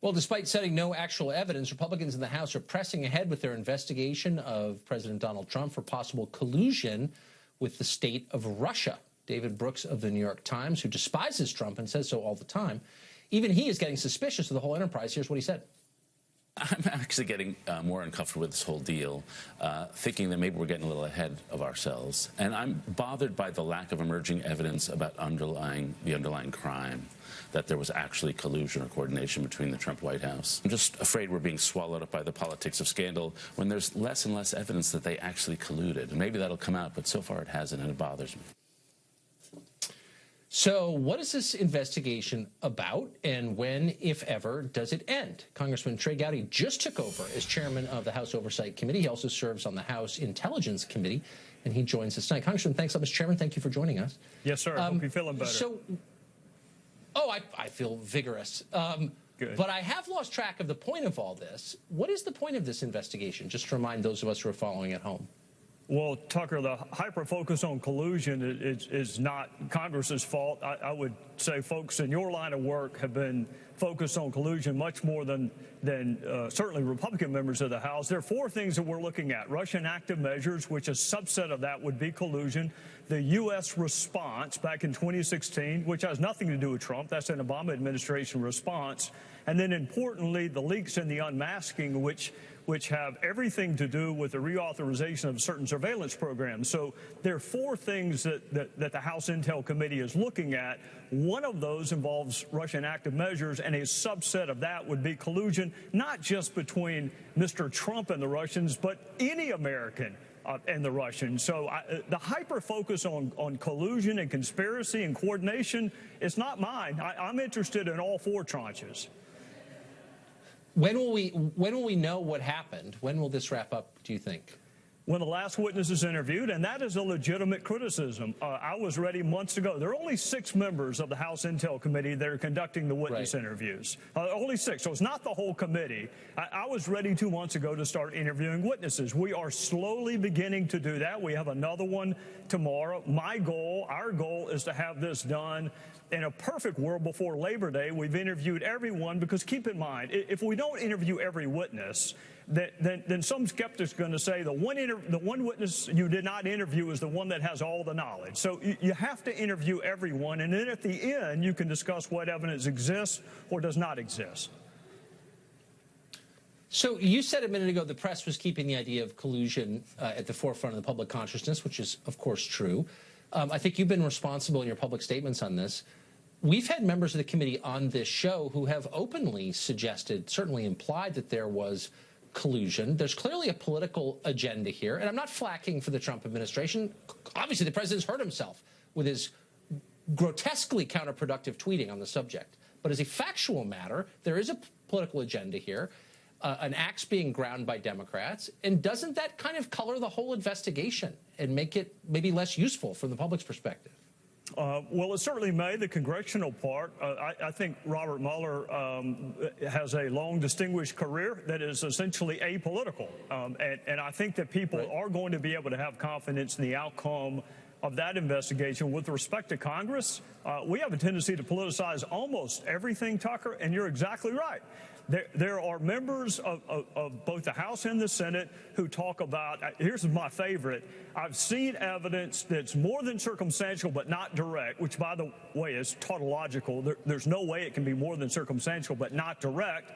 Well, despite citing no actual evidence, Republicans in the House are pressing ahead with their investigation of President Donald Trump for possible collusion with the state of Russia. David Brooks of the New York Times, who despises Trump and says so all the time, even he is getting suspicious of the whole enterprise. Here's what he said. I'm actually getting more uncomfortable with this whole deal, thinking that maybe we're getting a little ahead of ourselves. And I'm bothered by the lack of emerging evidence about the underlying crime, that there was actually collusion or coordination between the Trump White House. I'm just afraid we're being swallowed up by the politics of scandal when there's less and less evidence that they actually colluded. And maybe that'll come out, but so far it hasn't, and it bothers me. So what is this investigation about, and when, if ever, does it end? Congressman Trey Gowdy just took over as chairman of the House Oversight Committee. He also serves on the House Intelligence Committee, and he joins us tonight. Congressman, thanks so much, Chairman. Thank you for joining us. Yes, sir. Hope you're feeling better. I feel vigorous. Good. But I have lost track of the point of all this. What is the point of this investigation, just to remind those of us who are following at home? Well, Tucker, the hyper-focus on collusion is not Congress's fault. I would say folks in your line of work have been focused on collusion much more than certainly Republican members of the House. There are four things that we're looking at. Russian active measures, which a subset of that would be collusion. The U.S. response back in 2016, which has nothing to do with Trump. That's an Obama administration response. And then, importantly, the leaks and the unmasking, which have everything to do with the reauthorization of certain surveillance programs. So there are four things that the House Intel Committee is looking at. One of those involves Russian active measures, and a subset of that would be collusion, not just between Mr. Trump and the Russians, but any American and the Russians. So the hyper-focus on collusion and conspiracy and coordination is not mine. I'm interested in all four tranches. When will we know what happened? When will this wrap up, do you think? When the last witness is interviewed, and that is a legitimate criticism. I was ready months ago. There are only 6 members of the House Intel Committee that are conducting the witness interviews. Only 6, so it's not the whole committee. I was ready 2 months ago to start interviewing witnesses. We are slowly beginning to do that. We have another one tomorrow. Our goal is to have this done in a perfect world before Labor Day. We've interviewed everyone, because keep in mind, if we don't interview every witness, then some skeptic's going to say the one witness you did not interview is the one that has all the knowledge. So you have to interview everyone, and then at the end you can discuss what evidence exists or does not exist. So you said a minute ago the press was keeping the idea of collusion at the forefront of the public consciousness, which is, of course, true. I think you've been responsible in your public statements on this. We've had members of the committee on this show who have openly suggested, certainly implied, that there was collusion. There's clearly a political agenda here, and I'm not flacking for the Trump administration. Obviously, the president's hurt himself with his grotesquely counterproductive tweeting on the subject. But as a factual matter, there is a political agenda here, an axe being ground by Democrats, and doesn't that kind of color the whole investigation and make it maybe less useful from the public's perspective? Well, it certainly may, the congressional part. I think Robert Mueller has a long, distinguished career that is essentially apolitical. And I think that people are going to be able to have confidence in the outcome of that investigation. With respect to Congress, we have a tendency to politicize almost everything, Tucker, and you're exactly right. There are members of both the House and the Senate who talk about, here's my favorite, I've seen evidence that's more than circumstantial but not direct, which, by the way, is tautological. There's no way it can be more than circumstantial but not direct.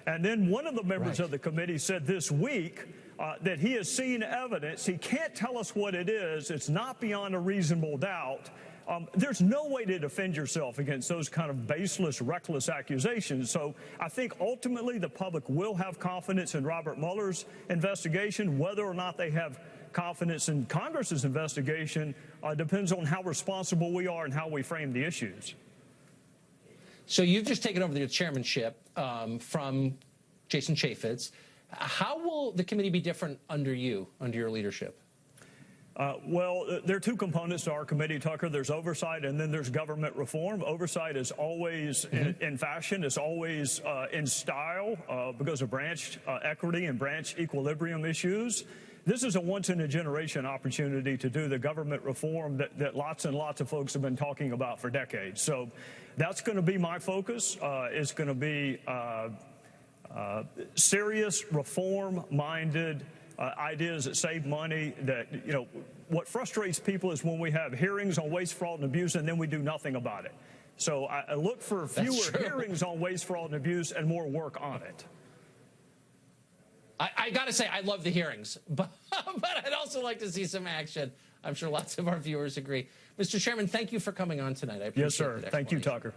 And then one of the members of the committee said this week that he has seen evidence. He can't tell us what it is. It's not beyond a reasonable doubt. There's no way to defend yourself against those kind of baseless, reckless accusations. So I think ultimately the public will have confidence in Robert Mueller's investigation. Whether or not they have confidence in Congress's investigation depends on how responsible we are and how we frame the issues. So you've just taken over the chairmanship from Jason Chaffetz. How will the committee be different under your leadership? Well, there are 2 components to our committee, Tucker. There's oversight and then there's government reform. Oversight is always in fashion. It's always in style because of branch equity and branch equilibrium issues. this is a once-in-a-generation opportunity to do the government reform that lots and lots of folks have been talking about for decades. So that's going to be my focus. It's going to be serious, reform-minded ideas that save money. That, you know, what frustrates people is when we have hearings on waste, fraud, and abuse, and then we do nothing about it. So I look for fewer hearings on waste, fraud, and abuse, and more work on it. I got to say, I love the hearings, but I'd also like to see some action. I'm sure lots of our viewers agree. Mr. Chairman, thank you for coming on tonight. I appreciate it. Yes, sir. Thank you, Tucker.